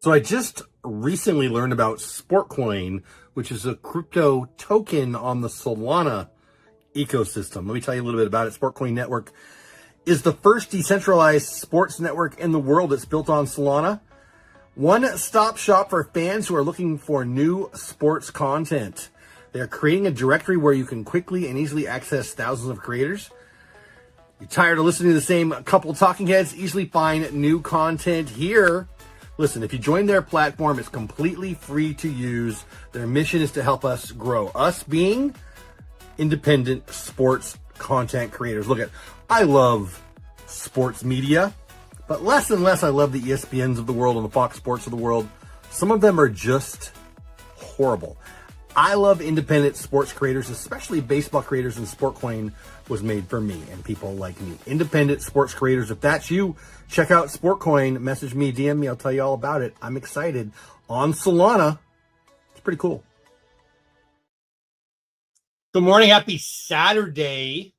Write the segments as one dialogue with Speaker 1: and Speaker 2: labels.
Speaker 1: So I just recently learned about Sportcoin, which is a crypto token on the Solana ecosystem. Let me tell you a little bit about it. Sportcoin Network is the first decentralized sports network in the world that's built on Solana. One-stop shop for fans who are looking for new sports content. They are creating a directory where you can quickly and easily access thousands of creators. You're tired of listening to the same couple talking heads? Easily find new content here. Listen, if you join their platform, it's completely free to use. Their mission is to help us grow. Us being independent sports content creators. Look, I love sports media, but less and less I love the ESPNs of the world and the Fox Sports of the world. Some of them are just horrible. I love independent sports creators, especially baseball creators, and Sportcoin was made for me and people like me. Independent sports creators, if that's you, check out Sportcoin. Message me, DM me, I'll tell you all about it. I'm excited. On Solana, it's pretty cool.
Speaker 2: Good morning. Happy Saturday.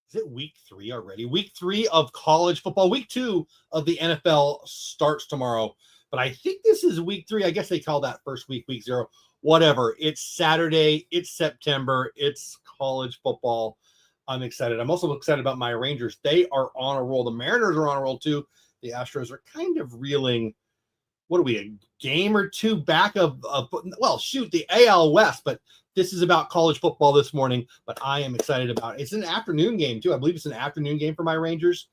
Speaker 2: Is it week 3 already? Week 3 of college football. Week 2 of the NFL starts tomorrow. But I think this is week 3. I guess they call that first week, week 0. Whatever. It's Saturday. It's September. It's college football. I'm excited. I'm also excited about my Rangers. They are on a roll. The Mariners are on a roll too. The Astros are kind of reeling. What are we, a game or two back of the AL West, but this is about college football this morning, but I am excited about it. It's an afternoon game too. I believe it's an afternoon game for my Rangers.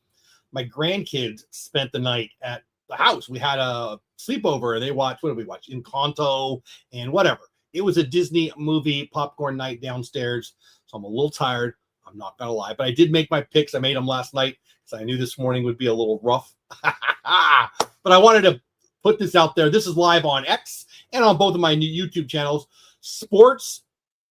Speaker 2: My grandkids spent the night at the house. We had a sleepover and they watched, what did we watch? Encanto and whatever. It was a Disney movie popcorn night downstairs. So I'm a little tired. I'm not going to lie, but I did make my picks. I made them last night because I knew this morning would be a little rough, but I wanted to put this out there. This is live on X and on both of my new YouTube channels, Sports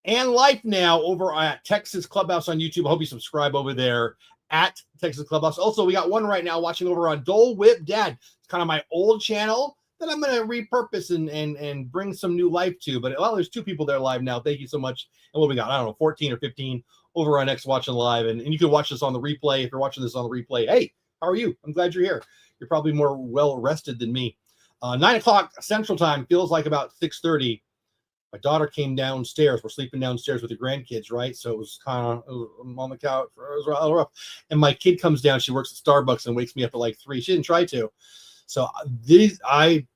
Speaker 2: and Life Now over at Texas Clubhouse on YouTube. I hope you subscribe over there at Texas Clubhouse. Also, we got one right now watching over on Dole Whip Dad. It's kind of my old channel that I'm going to repurpose and bring some new life to. But there's 2 people there live now. Thank you so much. And what we got? I don't know, 14 or 15 over on X watching live. And you can watch this on the replay. If you're watching this on the replay, hey, how are you? I'm glad you're here. You're probably more well rested than me. 9 o'clock Central Time feels like about 6:30. My daughter came downstairs. We're sleeping downstairs with the grandkids, right? So it was kind of on the couch. It was rather rough. And my kid comes down. She works at Starbucks and wakes me up at like 3. She didn't try to. So I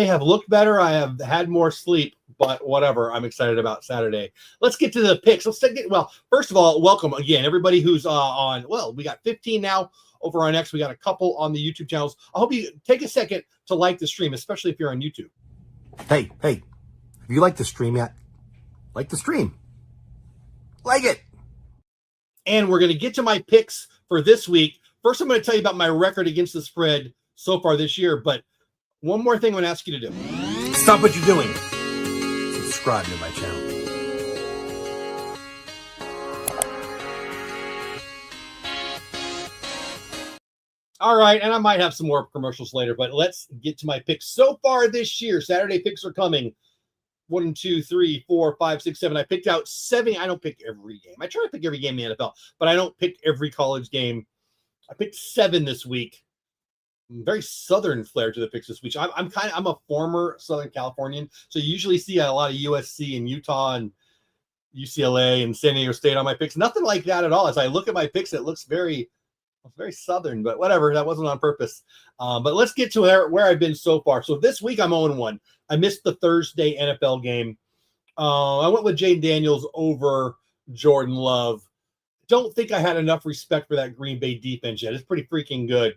Speaker 2: have looked better. I have had more sleep, but whatever. I'm excited about Saturday. Let's get to the picks. First of all, welcome again, everybody who's on. Well, we got 15 now over on X. We got a couple on the YouTube channels. I hope you take a second to like the stream, especially if you're on YouTube.
Speaker 1: Hey, have you liked the stream yet? Like the stream. Like it.
Speaker 2: And we're going to get to my picks for this week. First, I'm going to tell you about my record against the spread so far this year, but one more thing I'm going to ask you to do.
Speaker 1: Stop what you're doing. Subscribe to my channel.
Speaker 2: All right, and I might have some more commercials later, but let's get to my picks. So far this year, Saturday picks are coming. 1, 2, 3, 4, 5, 6, 7. I picked out 7. I don't pick every game. I try to pick every game in the NFL, but I don't pick every college game. I picked 7 this week. Very Southern flair to the picks this week. I'm a former Southern Californian, so you usually see a lot of USC and Utah and UCLA and San Diego State on my picks. Nothing like that at all. As I look at my picks, it looks very Southern, but whatever. That wasn't on purpose. But let's get to where I've been so far. So this week I'm 0-1. I missed the Thursday NFL game. I went with Jayden Daniels over Jordan Love. Don't think I had enough respect for that Green Bay defense yet. It's pretty freaking good.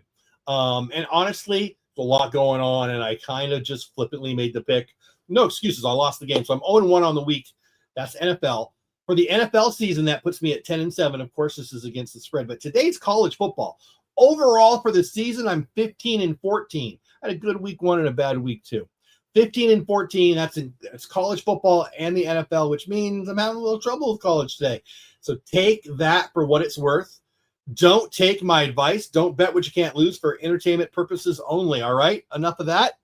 Speaker 2: And honestly, there's a lot going on, and I kind of just flippantly made the pick. No excuses. I lost the game. So I'm 0-1 on the week. That's NFL. For the NFL season, that puts me at 10-7. Of course, this is against the spread, but today's college football. Overall, for the season, I'm 15-14. I had a good week 1 and a bad week 2. 15-14. That's college football and the NFL, which means I'm having a little trouble with college today. So take that for what it's worth. Don't take my advice. Don't bet what you can't lose for entertainment purposes only. All right. Enough of that.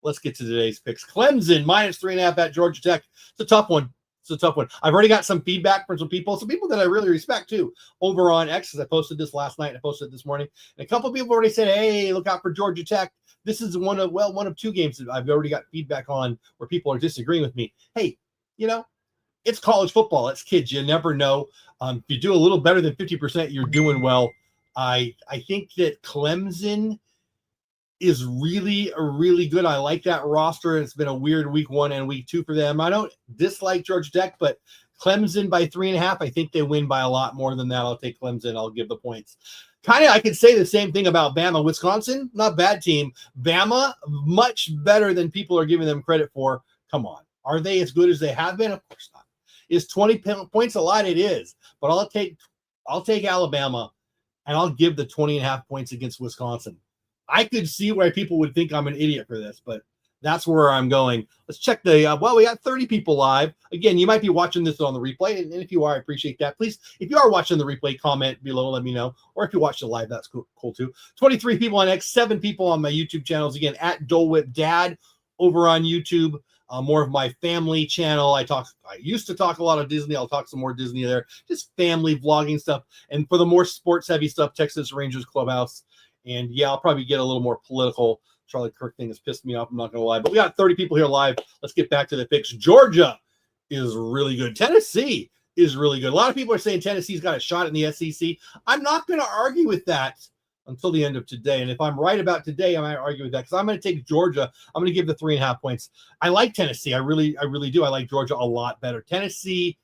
Speaker 2: Let's get to today's picks. Clemson -3.5 at Georgia Tech. It's a tough one. I've already got some feedback from some people that I really respect too, over on X, because I posted this last night and I posted it this morning. And a couple of people already said, hey, look out for Georgia Tech. this is one of two games that I've already got feedback on where people are disagreeing with me. Hey, it's college football. It's kids. You never know. If you do a little better than 50%, you're doing well. I think that Clemson is really, really good. I like that roster. It's been a weird week 1 and week 2 for them. I don't dislike Georgia Tech, but Clemson by 3.5. I think they win by a lot more than that. I'll take Clemson. I'll give the points. Kind of, I could say the same thing about Bama. Wisconsin, not bad team. Bama, much better than people are giving them credit for. Come on. Are they as good as they have been? Of course not. Is 20 points a lot? It is. But I'll take Alabama, and I'll give the 20.5 points against Wisconsin. I could see why people would think I'm an idiot for this, but that's where I'm going. Let's check we got 30 people live. Again, you might be watching this on the replay, and if you are, I appreciate that. Please, if you are watching the replay, comment below, let me know. Or if you watch it live, that's cool too. 23 people on X, 7 people on my YouTube channels. Again, at Dole Whip Dad over on YouTube. More of my family channel. I used to talk a lot of Disney. I'll talk some more Disney there. Just family vlogging stuff. And for the more sports heavy stuff, Texas Rangers Clubhouse. And yeah, I'll probably get a little more political. Charlie Kirk thing has pissed me off. I'm not going to lie. But we got 30 people here live. Let's get back to the picks. Georgia is really good. Tennessee is really good. A lot of people are saying Tennessee's got a shot in the SEC. I'm not going to argue with that until the end of today. And if I'm right about today, I might argue with that because I'm going to take Georgia. I'm going to give the 3.5 points. I like Tennessee. I really do. I like Georgia a lot better. Tennessee,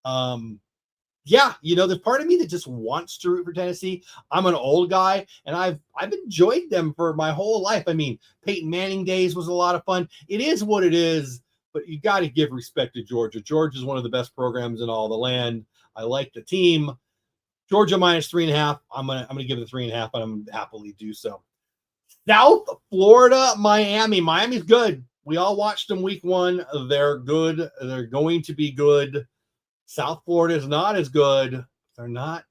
Speaker 2: there's part of me that just wants to root for Tennessee. I'm an old guy, and I've enjoyed them for my whole life. I mean, Peyton Manning days was a lot of fun. It is what it is, but you got to give respect to Georgia. Georgia is one of the best programs in all the land. I like the team. Georgia minus 3.5. I'm gonna give it a 3.5, and I'm happily do so. South Florida, Miami. Miami's good. We all watched them week 1. They're good. They're going to be good. South Florida is not as good. They're not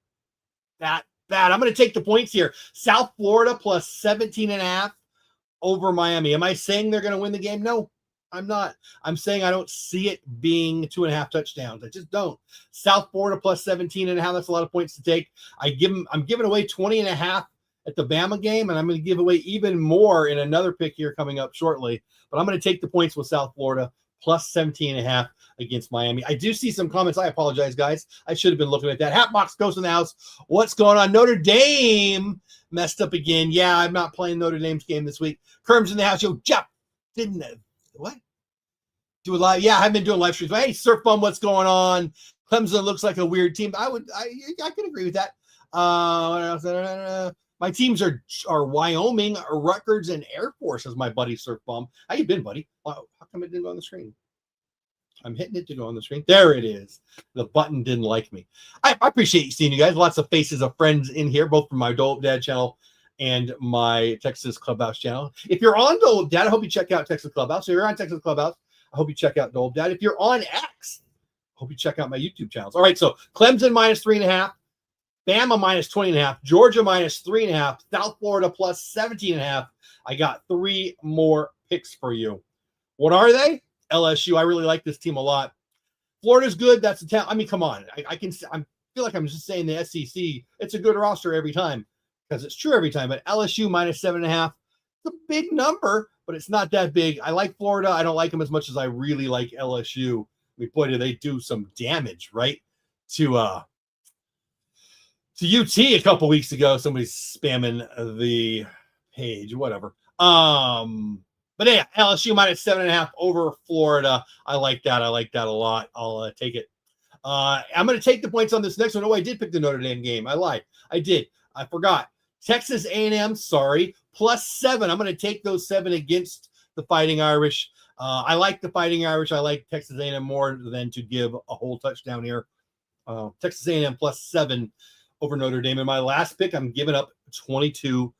Speaker 2: that bad. I'm going to take the points here. South Florida plus 17.5 over Miami. Am I saying they're going to win the game? No, I'm not. I'm saying I don't see it being 2.5 touchdowns. I just don't. South Florida plus 17.5. That's a lot of points to take. I'm giving away 20.5 at the Bama game, and I'm going to give away even more in another pick here coming up shortly. But I'm going to take the points with South Florida plus 17.5 against Miami. I do see some comments. I apologize, guys. I should have been looking at that. Hatbox Ghost in the house. What's going on? Notre Dame messed up again. Yeah, I'm not playing Notre Dame's game this week. Kerm's in the house. Yo, Jeff, what? Do a live? Yeah, I've been doing live streams. Hey, Surf Bum, what's going on? Clemson looks like a weird team. I can agree with that. What else? My teams are Wyoming, Rutgers, and Air Force, as my buddy Surf Bum. How you been, buddy? How come it didn't go on the screen? I'm hitting it to go on the screen. There it is. The button didn't like me. I appreciate seeing you guys. Lots of faces of friends in here, both from my Dole Dad channel and my Texas Clubhouse channel. If you're on Dole Dad, I hope you check out Texas Clubhouse. If you're on Texas Clubhouse, I hope you check out Dole Dad. If you're on X, I hope you check out my YouTube channels. All right, so Clemson minus 3.5. Bama minus 20.5, Georgia minus 3.5, South Florida plus 17.5. I got 3 more picks for you. What are they? LSU. I really like this team a lot. Florida's good. That's a town. I mean, come on. I feel like I'm just saying the SEC. It's a good roster every time because it's true every time. But LSU minus 7.5. It's a big number, but it's not that big. I like Florida. I don't like them as much as I really like LSU. I mean, boy, do they do some damage, right? To UT a couple weeks ago. Somebody's spamming the page, whatever. But yeah, LSU minus 7.5 over Florida. I like that. I like that a lot. I'll take it. I'm going to take the points on this next one. Oh, I did pick the Notre Dame game. I lied. I did. I forgot. Texas A&M, plus 7. I'm going to take those 7 against the Fighting Irish. I like the Fighting Irish. I like Texas A&M more than to give a whole touchdown here. Texas A&M plus 7 over Notre Dame. In my last pick, I'm giving up 22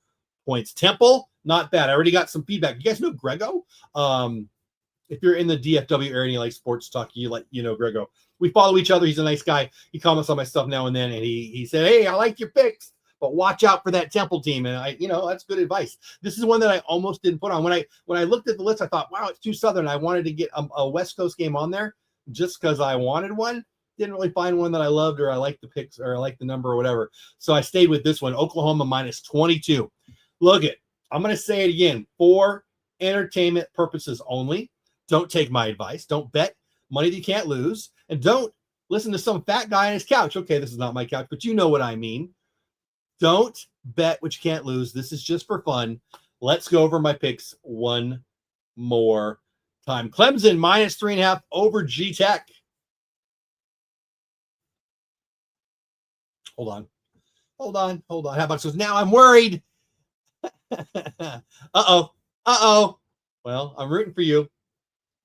Speaker 2: points. Temple, not bad. I already got some feedback. You guys know Grego? If you're in the DFW area and you like sports talk, you know Grego. We follow each other. He's a nice guy. He comments on my stuff now and then, and he said, "Hey, I like your picks, but watch out for that Temple team." And that's good advice. This is one that I almost didn't put on. When I looked at the list, I thought, wow, it's too Southern. I wanted to get a West Coast game on there just because I wanted one. Didn't really find one that I loved or I liked the picks or I liked the number or whatever. So I stayed with this one, Oklahoma minus 22. Look it. I'm going to say it again, for entertainment purposes only. Don't take my advice. Don't bet money that you can't lose. And don't listen to some fat guy on his couch. Okay, this is not my couch, but you know what I mean. Don't bet what you can't lose. This is just for fun. Let's go over my picks one more time. Clemson minus 3.5 over G-Tech. Hold on. How about so now I'm worried. Uh-oh. Well, I'm rooting for you,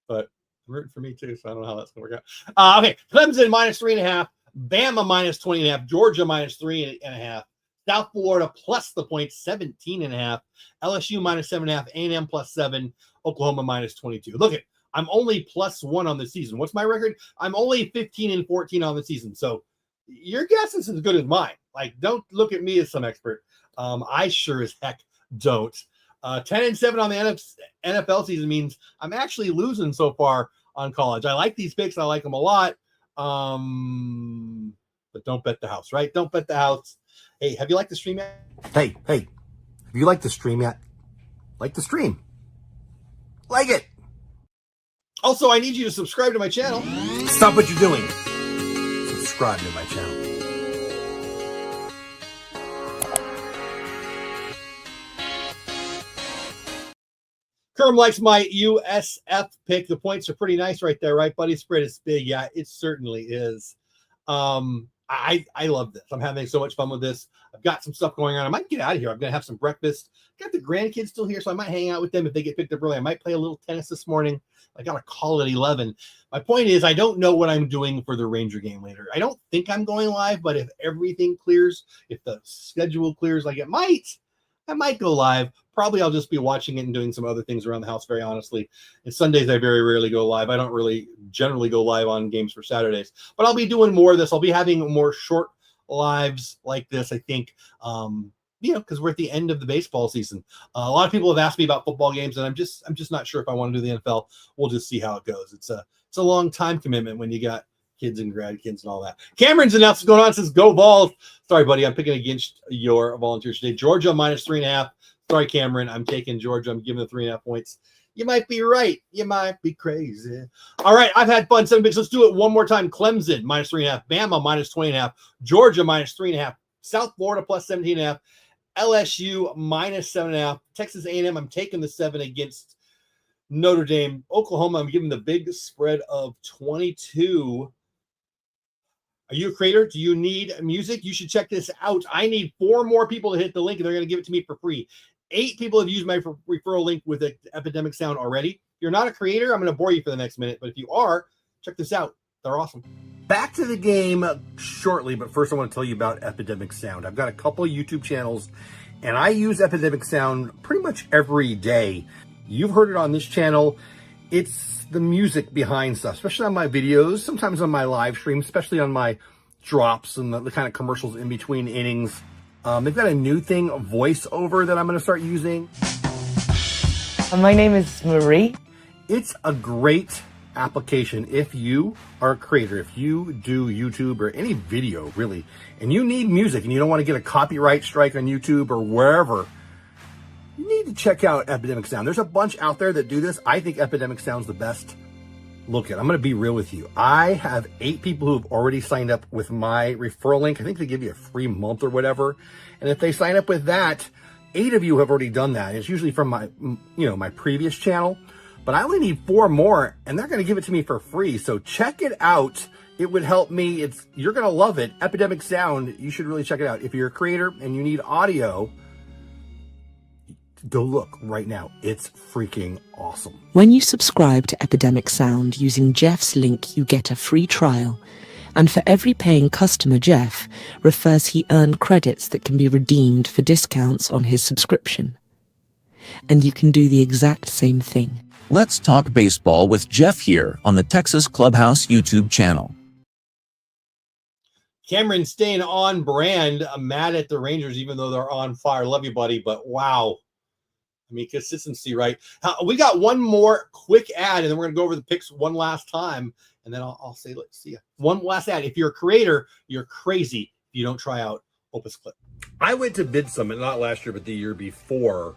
Speaker 2: but I'm rooting for me too, so I don't know how that's going to work out. Okay, Clemson minus 3.5, Bama minus 20.5, Georgia minus 3.5, South Florida plus the point, 17.5, LSU minus 7.5, A&M plus 7, Oklahoma minus 22. Look at, I'm only +1 on the season. What's my record? I'm only 15-14 on the season. So your guess is as good as mine. Like, don't look at me as some expert. I sure as heck don't. 10-7 on the NFL season means I'm actually losing so far on college. I like these picks. I like them a lot. But don't bet the house, right? Don't bet the house. Hey, have you liked the stream yet?
Speaker 1: Hey, have you liked the stream yet? Like the stream. Like it.
Speaker 2: Also, I need you to subscribe to my channel.
Speaker 1: Stop what you're doing. Subscribe to my channel.
Speaker 2: Kerm likes my USF pick. The points are pretty nice right there, right, buddy? Spread is big. Yeah, it certainly is. I love this. I'm having so much fun with this. I've got some stuff going on. I might get out of here. I'm going to have some breakfast. Got the grandkids still here, so I might hang out with them if they get picked up early. I might play a little tennis this morning. I got a call at 11. My point is, I don't know what I'm doing for the Ranger game later. I don't think I'm going live, but if everything clears, if the schedule clears like it might, I might go live. Probably I'll just be watching it and doing some other things around the house, very honestly. And Sundays, I very rarely go live. I don't really generally go live on games for Saturdays. But I'll be doing more of this. I'll be having more short lives like this, I think, because we're at the end of the baseball season. A lot of people have asked me about football games, and I'm just not sure if I want to do the NFL. We'll just see how it goes. It's a long time commitment when you got kids and grad kids and all that. Cameron's announced what's going on, says go Vols. Sorry, buddy, I'm picking against your volunteers today. Georgia minus 3.5. Sorry, Cameron, I'm taking Georgia. I'm giving the 3.5 points. You might be right. You might be crazy. All right, I've had fun. 7 picks. Let's do it one more time. Clemson minus 3.5. Bama minus 20.5. Georgia minus 3.5. South Florida plus 17.5. LSU minus 7.5. Texas A&M, I'm taking the 7 against Notre Dame. Oklahoma, I'm giving the big spread of 22. Are you a creator? Do you need music? You should check this out. I need 4 more people to hit the link, and they're going to give it to me for free. 8 people have used my referral link with Epidemic Sound already. If you're not a creator, I'm going to bore you for the next minute. But if you are, check this out. They're awesome. Back to the game shortly, but first I want to tell you about Epidemic Sound. I've got a couple of YouTube channels, and I use Epidemic Sound pretty much every day. You've heard it on this channel. It's the music behind stuff, especially on my videos, sometimes on my live stream, especially on my drops and the kind of commercials in between innings. They've got a new thing, a voiceover that I'm going to start using.
Speaker 3: My name is Marie.
Speaker 1: It's a great application if you are a creator, if you do YouTube or any video really, and you need music and you don't want to get a copyright strike on YouTube or wherever, you need to check out Epidemic Sound. There's a bunch out there that do this. I think Epidemic Sound's the best. Look, I'm going to be real with you. I have 8 people who have already signed up with my referral link. I think they give you a free month or whatever. And if they sign up with that, 8 of you have already done that. It's usually from my, my previous channel. But I only need 4 more, and they're going to give it to me for free. So check it out. It would help me. You're going to love it. Epidemic Sound, you should really check it out. If you're a creator and you need audio, go look right now. It's freaking awesome.
Speaker 4: When you subscribe to Epidemic Sound using Jeff's link, you get a free trial. And for every paying customer Jeff refers, he earned credits that can be redeemed for discounts on his subscription. And you can do the exact same thing.
Speaker 5: Let's talk baseball with Jeff here on the Texas Clubhouse YouTube channel.
Speaker 2: Cameron staying on brand. I'm mad at the Rangers, even though they're on fire. Love you, buddy, but wow. I mean, consistency, right? We got one more quick ad, and then we're going to go over the picks one last time, and then I'll say, let's see you. One last ad. If you're a creator, you're crazy if you don't try out Opus Clip. I went to Bid Summit, not last year, but the year before.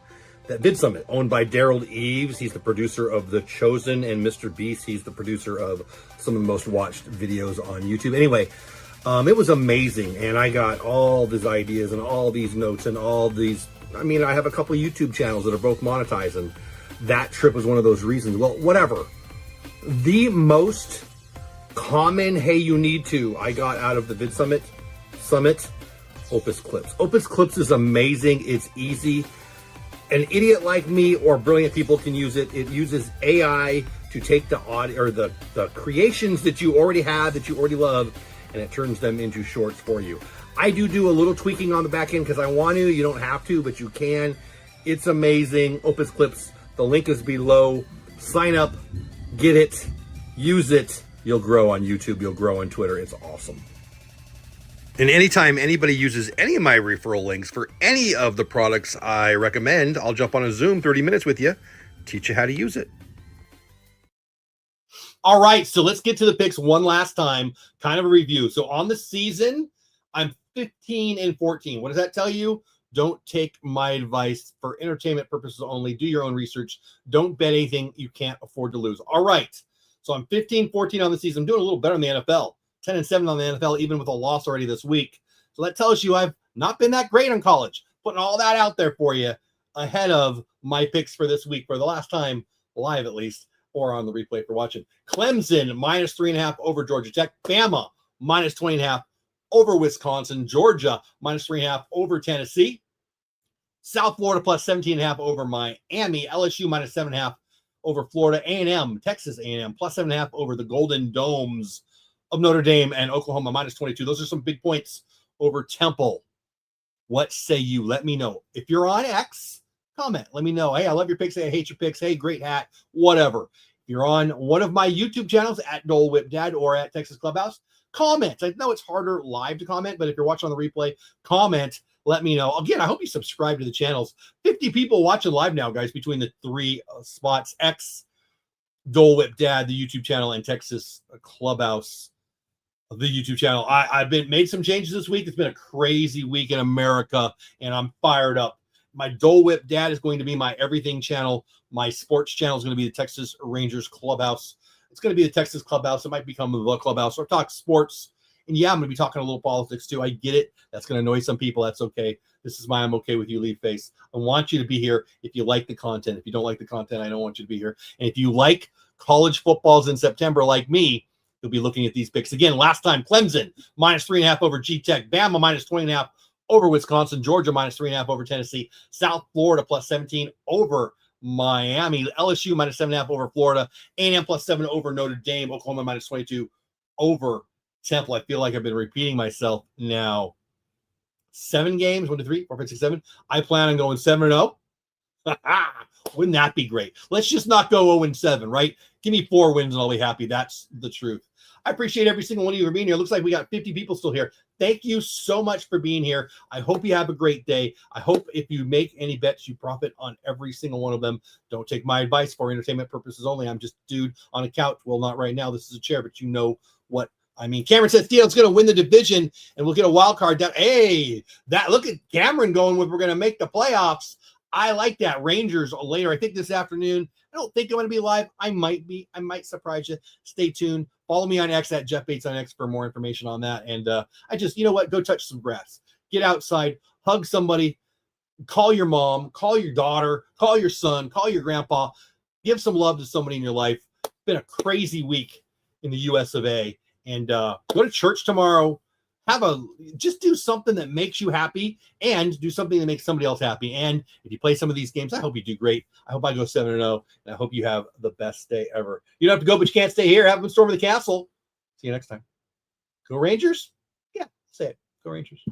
Speaker 1: that Vid Summit, owned by Daryl Eves. He's the producer of The Chosen, and Mr. Beast. He's the producer of some of the most watched videos on YouTube. Anyway, it was amazing, and I got all these ideas and all these notes and all these. I mean, I have a couple of YouTube channels that are both monetized, and that trip was one of those reasons. Well, whatever. The most common "hey, you need to" I got out of the Vid Summit, Opus Clips. Opus Clips is amazing. It's easy. An idiot like me or brilliant people can use it. It uses AI to take the audio or the creations that you already have, that you already love, and it turns them into shorts for you. I do a little tweaking on the back end because I want to. You don't have to, but you can. It's amazing. Opus Clips. The link is below. Sign up, get it, use it. You'll grow on YouTube. You'll grow on Twitter. It's awesome. And anytime anybody uses any of my referral links for any of the products I recommend, I'll jump on a Zoom 30 minutes with you, teach you how to use it.
Speaker 2: All right, so let's get to the picks one last time, kind of a review. So on the season, I'm 15-14. What does that tell you? Don't take my advice for entertainment purposes only. Do your own research. Don't bet anything you can't afford to lose. All right, so I'm 15-14 on the season. I'm doing a little better in the NFL. 10-7 on the NFL, even with a loss already this week. So that tells you I've not been that great in college. Putting all that out there for you ahead of my picks for this week, for the last time live at least, or on the replay for watching. Clemson -3.5 over Georgia Tech. Bama -20.5 over Wisconsin. Georgia -3.5 over Tennessee. South Florida +17.5 over Miami. LSU -7.5 over Florida. A&M, Texas A&M +7.5 over the Golden Domes of Notre Dame, and Oklahoma -22. Those are some big points over Temple. What say you? Let me know. If you're on X, comment. Let me know. Hey, I love your picks. Hey, I hate your picks. Hey, great hat. Whatever. If you're on one of my YouTube channels, at Dole Whip Dad or at Texas Clubhouse, comment. I know it's harder live to comment, but if you're watching on the replay, comment. Let me know. Again, I hope you subscribe to the channels. 50 people watching live now, guys, between the three spots: X, Dole Whip Dad, the YouTube channel, and Texas Clubhouse, the YouTube channel. I've made some changes this week. It's been a crazy week in America, and I'm fired up. My Dole Whip Dad is going to be my everything channel. My sports channel is going to be the Texas Rangers Clubhouse. It's going to be the Texas Clubhouse. It might become the Clubhouse, or talk sports. And yeah, I'm going to be talking a little politics too. I get it. That's going to annoy some people. That's okay. This is my I'm okay with you leave face. I want you to be here if you like the content. If you don't like the content, I don't want you to be here. And if you like college footballs in September like me, you'll be looking at these picks. Again, last time, Clemson -3.5 over G-Tech. Bama -20.5 over Wisconsin. Georgia -3.5 over Tennessee. South Florida +17 over Miami. LSU -7.5 over Florida. A&M +7 over Notre Dame. Oklahoma -22 over Temple. I feel like I've been repeating myself now. 7 games, 1, 2, 3, 4, 5, 6, 7. I plan on going 7-0. Wouldn't that be great? Let's just not go 0-7, right? Give me 4 wins and I'll be happy. That's the truth. I appreciate every single one of you for being here. Looks like we got 50 people still here. Thank you so much for being here. I hope you have a great day. I hope if you make any bets, you profit on every single one of them. Don't take my advice for entertainment purposes only. I'm just a dude on a couch. Well, not right now. This is a chair, but you know what I mean. Cameron says Steel's going to win the division and we'll get a wild card down. Hey, look at Cameron going with we're going to make the playoffs. I like that. Rangers later, I think this afternoon. I don't think I'm going to be live. I might be. I might surprise you. Stay tuned. Follow me on X at Jeff Bates on X for more information on that. And you know what? Go touch some grass. Get outside. Hug somebody. Call your mom. Call your daughter. Call your son. Call your grandpa. Give some love to somebody in your life. It's been a crazy week in the US of A. And go to church tomorrow. Just do something that makes you happy and do something that makes somebody else happy. And if you play some of these games, I hope you do great. I hope I go 7-0, and I hope you have the best day ever. You don't have to go, but you can't stay here. Have them storm the castle. See you next time. Go Rangers? Yeah, say it. Go Rangers.